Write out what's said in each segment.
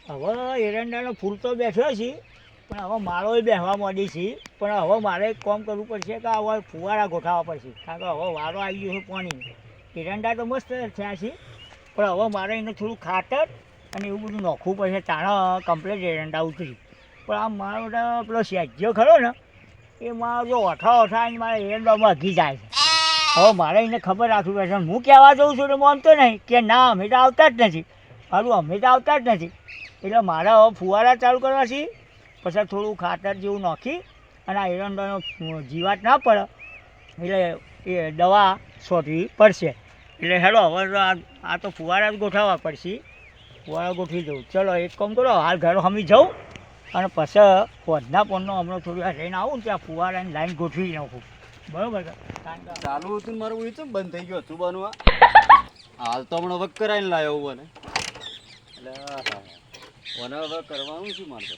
હવે એરંડાનો ફૂલ તો બેઠો છે, પણ હવે માળો બેસવા માંડી છે. પણ હવે મારે એક કામ કરવું પડશે કે હવે ફુવારા ગોઠવવા પડશે, કારણ કે હવે વારો આવી ગયો છે પાણી. એરંડા તો મસ્ત થયા છે, પણ હવે મારે એને થોડું ખાતર અને એવું બધું નાખવું પડશે, તાણા કમ્પ્લીટ એરંડા ઉતરી. પણ આ મારો પેલો સેજ્યો ખરો ને, એ મારો જો ઓઠા આવીને મારા એરંડામાં હગી જાય છે. હવે મારે એને ખબર રાખવી પડશે. હું કહેવા જાઉં છું તો માનતો નહીં કે ના અમે તો આવતા જ નથી, સારું અમે તો આવતા જ નથી. એટલે મારે હવે ફુવારા ચાલુ કરવા છે, પછી થોડું ખાતર જેવું નાખી અને આ એરંડાનો જીવાત ના પડે એટલે એ દવા છોડવી પડશે. એટલે હેલો હવે આ તો ફુવારા જ ગોઠવવા પડશે. ફુવારા ગોઠવી દઉં. ચલો એક કામ કરો, હાલ ઘર હમી જાઉં અને પછી પોધના પોનનો હમણાં થોડી વાર રહીને આવું ને ત્યાં ફુવારાની લાઈન ગોઠવી નાખું. બરાબર? ચાલુ હતું ને મારું એ તો બંધ થઈ ગયું હતું બનવા. હાલ તો હમણાં વક કરાવીને લાવ્યો મને. એટલે મને હવે કરવાનું શું મારે?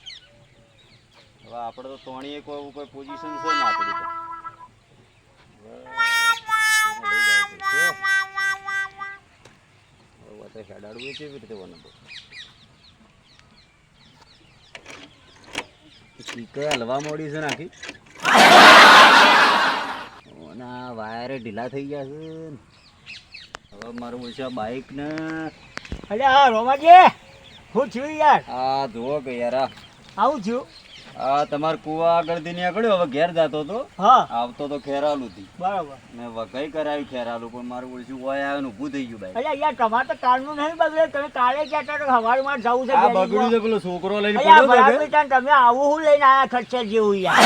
હવે આપણે તો તોણીએ કોઈ પોઝિશન છે ને આપણી તો. હેડાડવું કેવી રીતે બને તો હલવા મોડી છે નાખી. વાયરે ઢીલા થઈ ગયા છે. હવે મારું ઓછા બાઈક ને અરે હા રોમાજી, હું છું યાર. આ જુઓ કે યાર આવું છું. આ તમારે કુવા આગળથી નીકળ્યો, હવે ઘેર જતો હતો. હા, આવતો તો ખેરાલું થી. બરાબર. ને વઘઈ કરાવ્યું ખેરાલું, પણ મારું ઓછું ઓય આવ્યું ને ઊભું થઈ ગયું બાઈક. અરે યાર તમારે તો કાલનું નહીં બગડે, તમે કાલે કહેતા તો સવારમાં જવું છે. આ બગડ્યું છે, પેલો છોકરો લઈને અરે પડ્યો તો કે? તમે આવું હું લઈને આયા ખર્ચે જેવું યાર.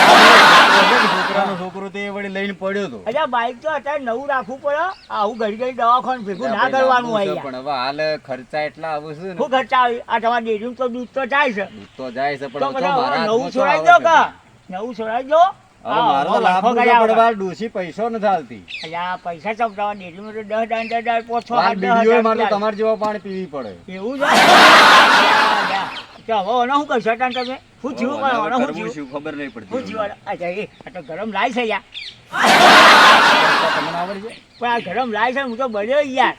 છોકરાનો છોકરો તે વળી લઈને પડ્યો તો. અરે બાઈક તો અત્યારે નવું રાખવું પડે. આવું ઘડી ઘડી દવાખાનું ભેગું ના કરવાનું હોય યાર. પણ હવે હાલ ખર્ચા એટલા આવે છે ને. શું ખર્ચા આવી? આ તમારા ડેરીનું તો દૂધ તો જાય છે. દૂધ તો જાય છે, તો પણ બધા મારા નવું છોડાઈ દો કે નવું છોડાઈ દો. મારો તો લાભ પડવા ડોસી પૈસો નથી હાલતી. અલ્યા પૈસા ચમટાવા ડેરીમાં તો 10 10 5 તમારે જેવા પાણી પીવી પડે. એવું છે. હવે ઓને શું કરશો તમે? શું થયું? મને શું થયું ખબર નહીં શું પડતી. થયું? અચ્છા એ આ તો ગરમ લાય છે યાર. તમને આવડે છે? પણ આ ગરમ લાય છે, હું તો બળ્યો યાર.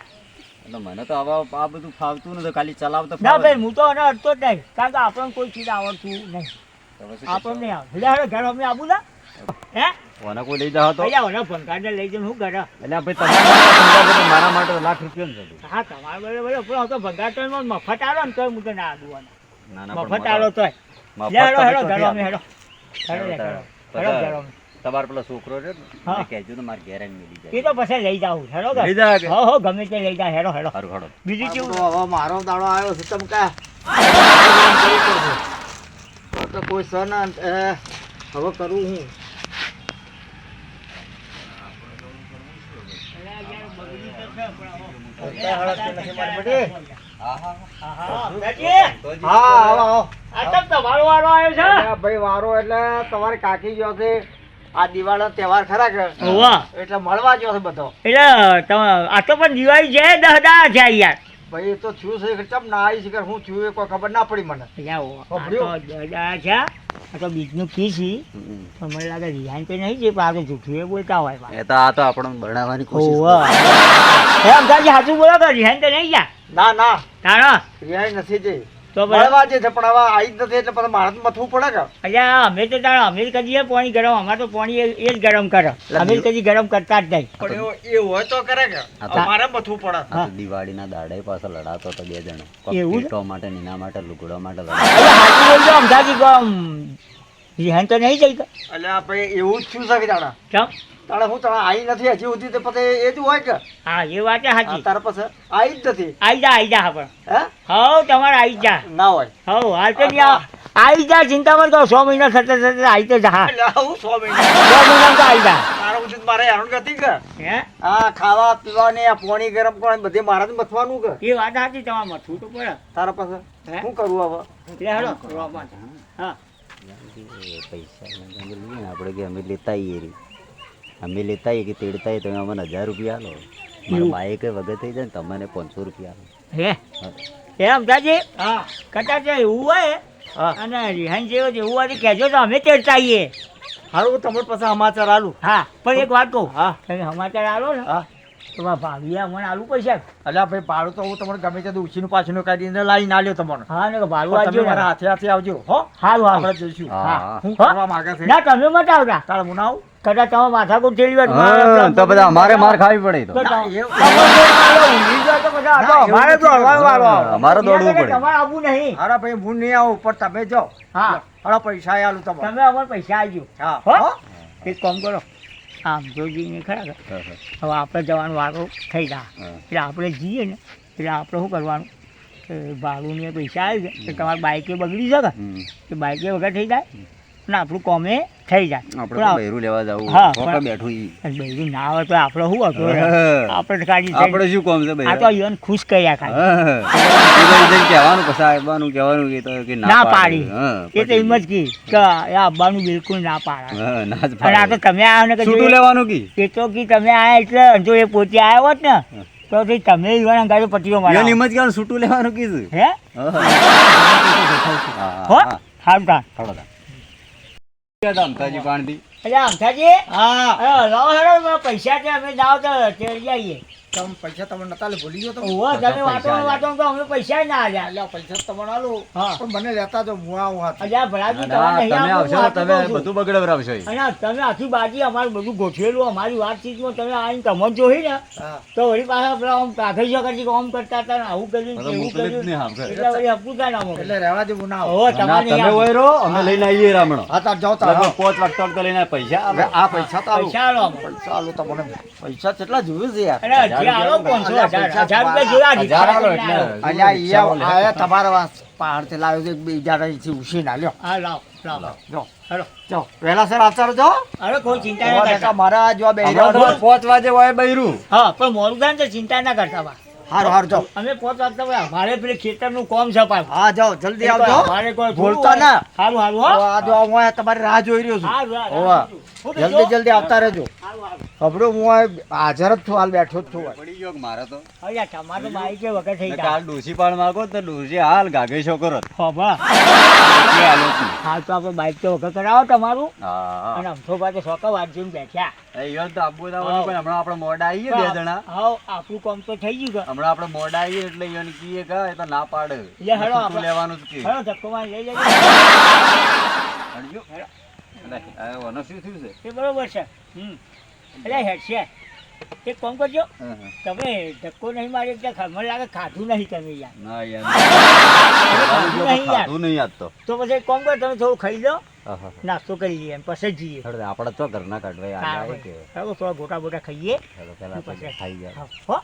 એટલે મને તો આવા આ બધું ફાવતું નથી, ખાલી ચલાવતા ના ભાઈ હું તો એને અડતો જ નહીં, કારણ કે આપણને કોઈ ચીજ આવડતું નહીં. આપણને નહીં આવડે. એટલે ઘર અમે આવું ના હે ઓને કોઈ લઈ જાવ તો અહીંયા ઓને ભંગારને લઈ જઈને શું કરે? એટલે ભાઈ મારા માટે તો લાખ રૂપિયા છે. હા તમારે બરાબર. પણ તો ભંગાર તો મફત આલો ને તો હું તો ના આવું. ના મફત આલો તો હેડો હેડો ઘરો અમે હેડો હેડો ઘરો. તમારો પેલો છોકરો છે હા. ને કહેજો ને મારે ઘેર આવીને મિલી એ જાય. તો પછી લઈ જાઉં. હેડો લઈ જા કે? હો ગમે તે લઈ જા. હેડો હેડો. હારું હાડો. બીજું કેવું? હવે મારો દાડો આવ્યો છે તમ કા તો કોઈ સર ના હવે કરું હું. ભાઈ વારો એટલે તમારે કાકી ગયો છે. આ દિવાળીનો તહેવાર ખરા કે એટલે મળવા ગયો છે બધો. એટલે આ તો પણ દિવાળી છે 10 દાડા છે યાર. ભાઈ એ તો થયું છે ચમ ના આવી છે હું થયું એ કોઈ ખબર ના પડી મને. આ તો બીજનું કી છે, પણ મને લાગે રિહાન તો નહીં છે, પણ આ તો જૂઠું એ બોલતા હોય. એ તો આ તો આપણને ભણાવવાની કોશિશ સાચું બોલો કે રિહાન તો નહીં યાર. ના ના તારા રિહાઈ નથી જઈ તો મળવા જે છે, પણ હવે આવી જ નથી એટલે પછી મારે તો મથવું પડે કે. અલ્યા અમે તો તારા અમે કદી પાણી ગરમ, અમારે તો પાણી એ જ ગરમ કરે. અમે કદી ગરમ કરતા જ નહીં. પણ એ હોય તો કરે કે મારે મથવું પડે. દિવાળીના દાડે પાછા લડાતો તો બે જણો. એવું? પીટો માટે, નીના માટે, લુગડો માટે. રિહાન તો નહીં જઈ એટલે ભાઈ એવું જ થયું છે કે દાડા ચમ. તારે હું તારા આવી નથી હજી સુધી તો પછી એ જ હોય કે હા એ વાત સાચી. તારા પછી આવી જ નથી. આઈ જા આપણે. હે હવ તમારે આઈ જા. ના હોય હવ હાલ તો નહીં આઈ જા. ચિંતા મત કરો. 100 મહિના થતા થતા આવી તો જા. એટલે હું 100 મહિના 100 મહિના તો આવી જા. તારા સુધી મારે હેરાન કરતી કે હે હા ખાવા પીવાની આ પાણી ગરમ કરવાની બધી મારે જ મથવાનું કે. એ વાત સાચી. તમારે મથવું તો પડે. તારા પાસે હે? શું કરવું હવે? એટલે હેડો કરવા માટે. હા પૈસા આપણે કે અમે લેતા આવીએ રી. અમે લેતા આવીએ કે તેડતા આવીએ તમે અમને 1000 રૂપિયા આલો. મારા બાઈક વગર થઈ જાય ને તમને 500 રૂપિયા આલો. હે એમ દાદી હા કદાચ એવું હોય અને રિહાન જેવો એવું હોય કહેજો તો અમે તેડતા આવીએ. સારું તમારી પાસે સમાચાર આલું. હા પણ એક વાત કહું. હા તમે સમાચાર આલો ને હા તો ભાભીએ મને આલુ પૈસા. અલ્યા ભાઈ ભાડું તો હું તમને ગમે તે ઉછીનું પાછીનું કાઢીને લાવીને આલ્યો તમને. હા ને ભાડું પણ આવજો તમે મારા હાથે હાથે આવજો હો. હારું હારું. આપણે જઈશું. હા. હું હા. કરવા માંગે છે ના તમે મત આવતા. તારે હું ના આવું? કદાચ તમે માથાકૂટ થયેલી હોય તો હા, મારા તો બધા અમારે માર ખાવી પડે તો તો ના, તમે- એવું- તમે ઊંઘી જાઓ તો બધા ના, એવું અમારે તો નથી. હળવાનો વારો આવે. અમારે દોડવું પડે. તમારે આવવું નહીં. અરે ભાઈ હું નહીં આવું પણ તમે જાઓ. હા. હળો પૈસા આલું તમને. તમે અમારે પૈસા આવજો. હા હો? હો? એક કામ કરો, આમ તો જઈને ખરા હવે આપણે જવાનો વારો થઈ જાય. હા. એટલે આપણે જઈએ ને એટલે આપણે શું કરવાનું કે ભાડું પૈસા આવી જાય તો તમારી બાઇકે બગડી શકે હમ. કે બાઇકે વગર થઈ જાય ને આપણું કોમે થઈ જાય. આપણે તો બૈરું લેવા જવું હા, ફોટો પણ- બેઠું ઈ. અને બૈરું ના આવે તો આપણે શું હતું હા. આપણે તો કાઢી આપણે શું કામ છે આ બૈરા? તો ઈવન ખુશ કર્યા ખાલી. હા. એ તો જઈને કહેવાનું પછી આવવાનું કહેવાનું કે તો કે ના પાડી. હા, એ તો એમ જ કી કે એ આવવાનું બિલકુલ ના પાડે. હા, ના જ અને આ તો પાડે. તમે આવ્યા ને કે છૂટું જો લેવાનું કી એ તો કી તમે આવ્યા એટલે જો એ પોતે આવ્યો હોત ને તો પછી તમે ઈવન અંગાડી પટ્ટીઓ ઈવન મારો. એમ જ કહેવાનું છૂટું લેવાનું કીધું. હે હા. હો હા, સારું તાન. થોડો તા. ક્યાં તા અમથાજી પાણીથી? એટલે અમથાજી હા લાવો હેડો મારા પૈસા છે અમે જાઓ તો ચડી આવીએ. તમે પૈસા તમને નતા લે ભૂલી ગયો તો. ઓહો તમે વાતો પૈસા વાતો તો અમે પૈસા ના આલ્યા. અલ્યા પૈસા તમને આલું હા. પણ મને લેતા જો હું આવું હાથ. અલ્યા ભલાજી ના, તમે નહીં તમે આપો, આવશો હું તો હાથું તમે કહું છું. બધું બગડાવરાવશો ઈ. અને તમે આખી બાજી અમારું બધું ગોઠવેલું અમારી વાતચીતમાં તમે આવીને તમને જોઈ ને હા તો વળી પાછા પેલા આમ કાગળિયા કરજી આમ કરતા હતા ને આવું કર્યું બધા ને એવું મોકલે જ કર્યું નહીં આમ કરે. એટલે વળી હપું થાય ના મોકલે. એટલે રહેવા દે હું ના આવું. ઓહો ના, તમારે નહીં તમે આપવું. ઓય રહો, અમે લઈને આવીએ રામણો. હા તાર જાઓ તાર લગભગ 5 લાખ તો લઈને પૈસા હવે આલો. આ પૈસા તો આલું. પૈસા આલો અમને. પૈસા આલું તમને પૈસા કેટલા જોયું છે યાર. અને હજી આલો 500 1000 રૂપિયા જોયા હજી. 1000 આલો એટલે. અલ્યા ઈ આયા તમારા વાસ પહાડથી લાવ્યો છે બીજા અહીંથી ઉછીના લ્યો. હા લાવ લાવ જો હેડો જો વહેલા સર આવતા રહેજો. અરે કોઈ ચિંતા ના કરતા. મારા જો બે હમણાં તો 5 વાગે હોય બૈરું. હા પણ મોડું થાય ને તો ચિંતા ના કરતા બા. હારું હારું જાઓ. અમે પહોંચતા હોય અમારે પેલી ખેતરનું કોમ છે પાછું. હા જાઓ જલ્દી આવજો. અમારે કોઈ ભૂલતા ના. સારું સારું તો હો. આ જો હું અહીંયા તમારી રાહ જોઈ રહ્યો છું. હારું, હારું, હોવા. હારું. હું તો જો. જલ્દી જલ્દી આવતા રહેજો. હારું, હારું. હબડું હું અહીંયા હાજર જ છું હાલ બેઠો જ છું હવે. પડી ગયો કે મારે તો. હવે યાર, તમારે તો બાઈકે વગર થઈ ને જાય. કાલ ડોસી પાડ માંગો તો ડોસી હાલ ગાગે છોકરો જ. હો બા. એટલે હાલો જ નહીં. હા તો આપણે બાઈક તો વગર કરાવો તમારું. હા, અને અમથો પાસે સોકા વાત જોઈને બેઠા. હા. એ ઈવન તો આબુ દાવાનું પણ હમણાં આપણે મોડા આવીએ બે જણા. હા આપણું કામ તો થઈ ગયું કે. હમણાં આપણે મોડા આવીએ એટલે ઈવન કીએ કે એ તો ના પાડે. લે હેડો છૂટું આપણે. લેવાનું જ કે. હેડો ધક્કો મારી લઈ લેજો. હળજો. એટલે આ ઓનો શું થયું છે? એ બરોબર છે. એટલે હેડ છે. એક કામ કરજો હા, હા. તમે ધક્કો નહીં મારી એટલે મને લાગે ખાધું નહીં તમે યાર. ના યાર ખાધું નહીં આજ તો. તો પછી એક કામ કરો તમે થોડું ખાઈ લો હા, હા. નાસ્તો કરી લઈએ અને પછી જઈએ. હેડો, આપણે તો ઘરના કાઢવાય હા, આયા કે બરાબર થોડા ગોટા બોટા ખાઈએ હેડો, પેલા પછી આપણે ખાઈ ગયા. હો